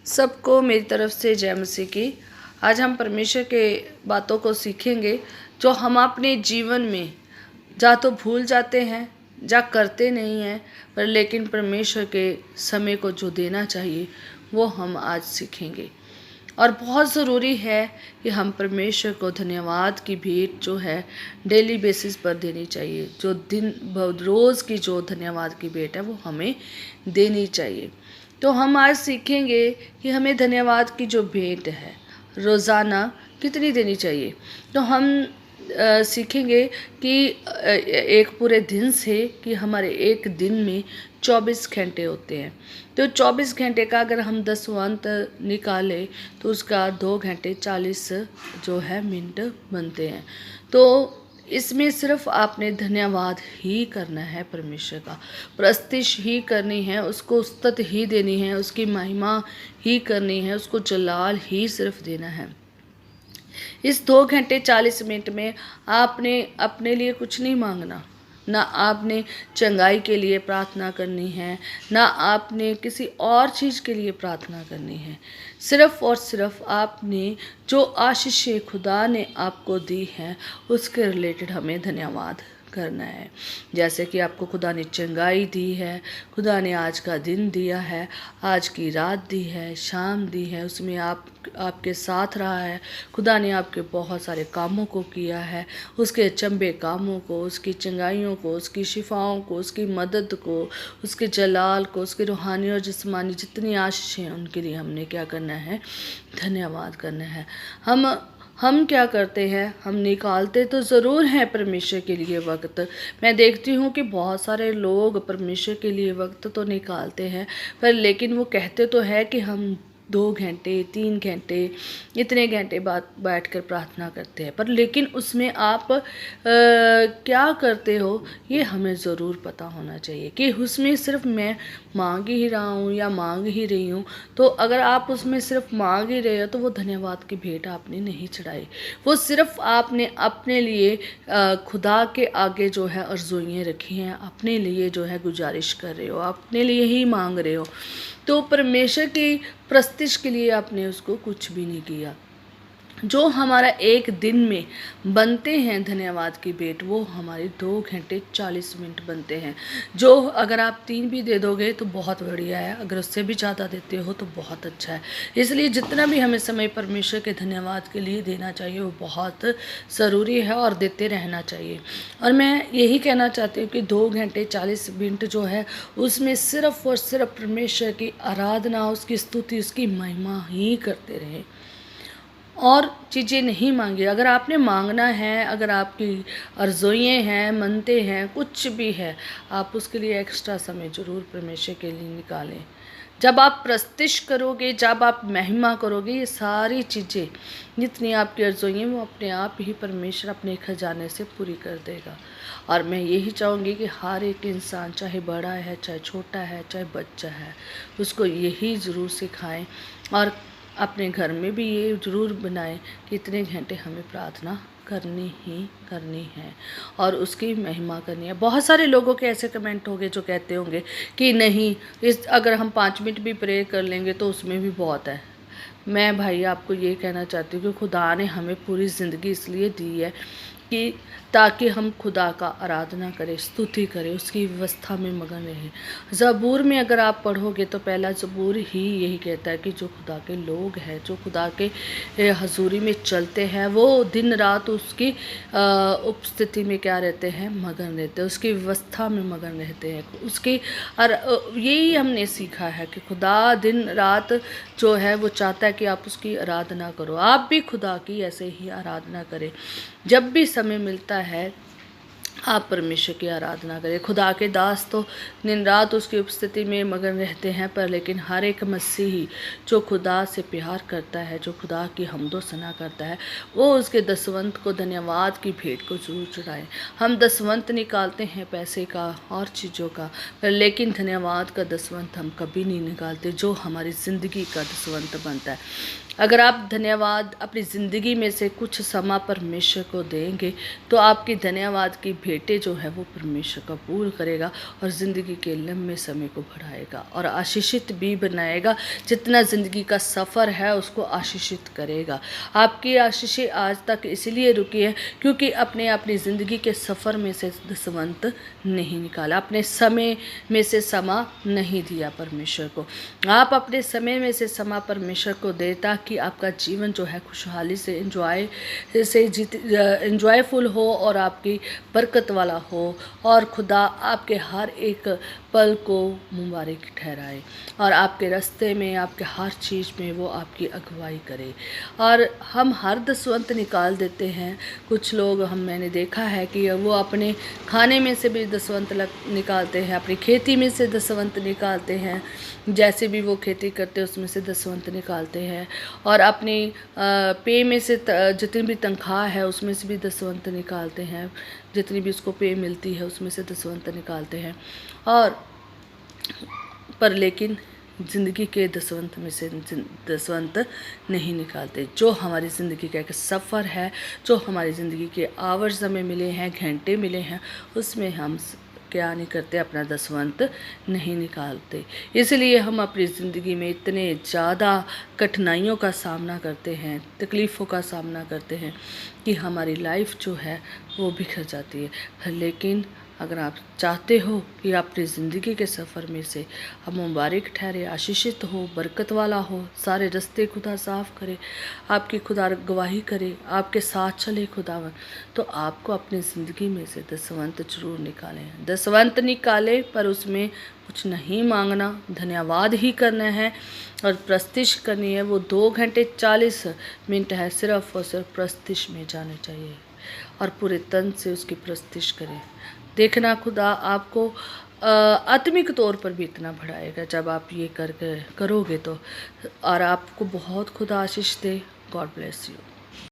सबको मेरी तरफ से जय मसीह की। आज हम परमेश्वर के बातों को सीखेंगे जो हम अपने जीवन में या तो भूल जाते हैं या करते नहीं हैं, पर लेकिन परमेश्वर के समय को जो देना चाहिए वो हम आज सीखेंगे। और बहुत ज़रूरी है कि हम परमेश्वर को धन्यवाद की भेंट जो है डेली बेसिस पर देनी चाहिए। जो दिन रोज़ की जो धन्यवाद की भेंट है वो हमें देनी चाहिए। तो हम आज सीखेंगे कि हमें धन्यवाद की जो भेंट है रोज़ाना कितनी देनी चाहिए। तो हम सीखेंगे कि एक पूरे दिन से कि हमारे एक दिन में 24 घंटे होते हैं। तो 24 घंटे का अगर हम दसवंत निकालें तो उसका 2 घंटे 40 जो है मिनट बनते हैं। तो इसमें सिर्फ आपने धन्यवाद ही करना है, परमेश्वर का प्रस्तुति ही करनी है, उसको उस्तत ही देनी है, उसकी महिमा ही करनी है, उसको जलाल ही सिर्फ देना है। इस 2 घंटे 40 मिनट में आपने अपने लिए कुछ नहीं मांगना, ना आपने चंगाई के लिए प्रार्थना करनी है, ना आपने किसी और चीज़ के लिए प्रार्थना करनी है। सिर्फ़ और सिर्फ आपने जो आशीषें खुदा ने आपको दी हैं उसके रिलेटेड हमें धन्यवाद करना है। जैसे कि आपको खुदा ने चंगाई दी है, खुदा ने आज का दिन दिया है, आज की रात दी है, शाम दी है, उसमें आपके साथ रहा है। खुदा ने आपके बहुत सारे कामों को किया है, उसके अचंभे कामों को, उसकी चंगाइयों को, उसकी शिफाओं को, उसकी मदद को, उसके जलाल को, उसकी रूहानी और जिस्मानी जितनी आशीष हैं उनके लिए हमने क्या करना है, धन्यवाद करना है। हम क्या करते हैं, हम निकालते तो ज़रूर हैं परमेश्वर के लिए वक्त। मैं देखती हूँ कि बहुत सारे लोग परमेश्वर के लिए वक्त तो निकालते हैं, पर लेकिन वो कहते तो है कि हम 2 घंटे 3 घंटे इतने घंटे बाद बैठ कर प्रार्थना करते हैं, पर लेकिन उसमें आप क्या करते हो ये हमें ज़रूर पता होना चाहिए कि उसमें सिर्फ मैं मांग ही रहा हूँ या मांग ही रही हूँ। तो अगर आप उसमें सिर्फ मांग ही रहे हो तो वो धन्यवाद की भेंट आपने नहीं चढ़ाई, वो सिर्फ आपने अपने लिए खुदा के आगे जो है अर्ज़ोइयाँ रखी हैं, अपने लिए जो है गुजारिश कर रहे हो, अपने लिए ही मांग रहे हो। तो परमेश्वर की प्रस्तुति के लिए आपने उसको कुछ भी नहीं किया। जो हमारा एक दिन में बनते हैं धन्यवाद की भेंट वो हमारे 2 घंटे 40 मिनट बनते हैं। जो अगर आप 3 भी दे दोगे तो बहुत बढ़िया है, अगर उससे भी ज़्यादा देते हो तो बहुत अच्छा है। इसलिए जितना भी हमें समय परमेश्वर के धन्यवाद के लिए देना चाहिए वो बहुत ज़रूरी है और देते रहना चाहिए। और मैं यही कहना चाहती हूँ कि 2 घंटे 40 मिनट जो है उसमें सिर्फ़ और सिर्फ परमेश्वर की आराधना, उसकी स्तुति, उसकी महिमा ही करते रहें और चीज़ें नहीं मांगी। अगर आपने मांगना है, अगर आपकी अर्ज़ोइयाँ हैं, मनते हैं, कुछ भी है, आप उसके लिए एक्स्ट्रा समय ज़रूर परमेश्वर के लिए निकालें। जब आप प्रस्तुति करोगे, जब आप महिमा करोगे, ये सारी चीज़ें जितनी आपकी अर्ज़ोइयाँ वो अपने आप ही परमेश्वर अपने खजाने से पूरी कर देगा। और मैं यही चाहूँगी कि हर एक इंसान, चाहे बड़ा है, चाहे छोटा है, चाहे बच्चा है, उसको यही ज़रूर सिखाएं और अपने घर में भी ये ज़रूर बनाएं कि इतने घंटे हमें प्रार्थना करनी ही करनी है और उसकी महिमा करनी है। बहुत सारे लोगों के ऐसे कमेंट होंगे जो कहते होंगे कि नहीं, इस अगर हम 5 मिनट भी प्रे कर लेंगे तो उसमें भी बहुत है। मैं भाई आपको ये कहना चाहती हूँ कि खुदा ने हमें पूरी ज़िंदगी इसलिए दी है कि ताकि हम खुदा का आराधना करें, स्तुति करें, उसकी व्यवस्था में मगन रहें। ज़बूर में अगर आप पढ़ोगे तो पहला ज़बूर ही यही कहता है कि जो खुदा के लोग हैं, जो खुदा के हजूरी में चलते हैं, वो दिन रात उसकी उपस्थिति में क्या रहते हैं, मगन रहते हैं, उसकी व्यवस्था में मगन रहते हैं। उसकी यही हमने सीखा है कि खुदा दिन रात जो है वो चाहता है कि आप उसकी आराधना करो। आप भी खुदा की ऐसे ही आराधना करें। जब भी समय मिलता है आप परमेश्वर की आराधना करें। खुदा के दास तो दिन रात उसकी उपस्थिति में मगन रहते हैं, पर लेकिन हर एक मसीही जो खुदा से प्यार करता है, जो खुदा की हमदो सना करता है, वो उसके दसवंत को, धन्यवाद की भेंट को जरूर चढ़ाएं। हम दसवंत निकालते हैं पैसे का और चीज़ों का, पर लेकिन धन्यवाद का दसवंत हम कभी नहीं निकालते, जो हमारी ज़िंदगी का दसवंत बनता है। अगर आप धन्यवाद अपनी ज़िंदगी में से कुछ समा परमेश्वर को देंगे तो आपकी धन्यवाद की भेंट भेंटें जो है वो परमेश्वर कबूल करेगा और ज़िंदगी के लंबे समय को बढ़ाएगा और आशीषित भी बनाएगा। जितना ज़िंदगी का सफ़र है उसको आशीषित करेगा। आपकी आशीषें आज तक इसलिए रुकी है क्योंकि अपनी ज़िंदगी के सफ़र में से दसवंत नहीं निकाला, अपने समय में से समा नहीं दिया परमेश्वर को। आप अपने समय में से समा परमेश्वर को दे ताकि आपका जीवन जो है खुशहाली से एंजॉयफुल हो और आपकी बरकत वाला हो और खुदा आपके हर एक पल को मुबारक ठहराए और आपके रास्ते में, आपके हर चीज़ में वो आपकी अगुवाई करे। और हम हर दसवंत निकाल देते हैं। कुछ लोग मैंने देखा है कि वो अपने खाने में से भी दसवंत निकालते हैं, अपनी खेती में से दसवंत निकालते हैं, जैसे भी वो खेती करते हैं उसमें से दसवंत निकालते हैं और अपनी पे में से जितनी भी तनख्वाह है उसमें से भी दसवंत निकालते हैं, जितनी भी उसको पे मिलती है उसमें से दसवंत निकालते हैं। और पर लेकिन ज़िंदगी के दसवंत में से दसवंत नहीं निकालते। जो हमारी ज़िंदगी का एक सफ़र है, जो हमारी ज़िंदगी के आवर्स हमें मिले हैं, घंटे मिले हैं, उसमें हम क्या नहीं करते, अपना दसवंत नहीं निकालते। इसलिए हम अपनी ज़िंदगी में इतने ज़्यादा कठिनाइयों का सामना करते हैं, तकलीफ़ों का सामना करते हैं कि हमारी लाइफ जो है वो बिखर जाती है। लेकिन अगर आप चाहते हो कि अपनी ज़िंदगी के सफ़र में से हम मुबारक ठहरे, आशीषित हो, बरकत वाला हो, सारे रास्ते खुदा साफ़ करे, आपकी खुदा गवाही करे, आपके साथ चले खुदावन, तो आपको अपनी ज़िंदगी में से दसवंत जरूर निकालें। दसवंत निकाले पर उसमें कुछ नहीं मांगना, धन्यवाद ही करना है और प्रस्तिश करनी है। वो 2 घंटे 40 मिनट है, सिर्फ़ और सिर्फ प्रस्तिश में जाने चाहिए और पूरे तन से उसकी प्रस्तिश करें। देखना खुदा आपको आत्मिक तौर पर भी इतना बढ़ाएगा जब आप ये करोगे तो, और आपको बहुत खुदा आशीष दे। God bless you.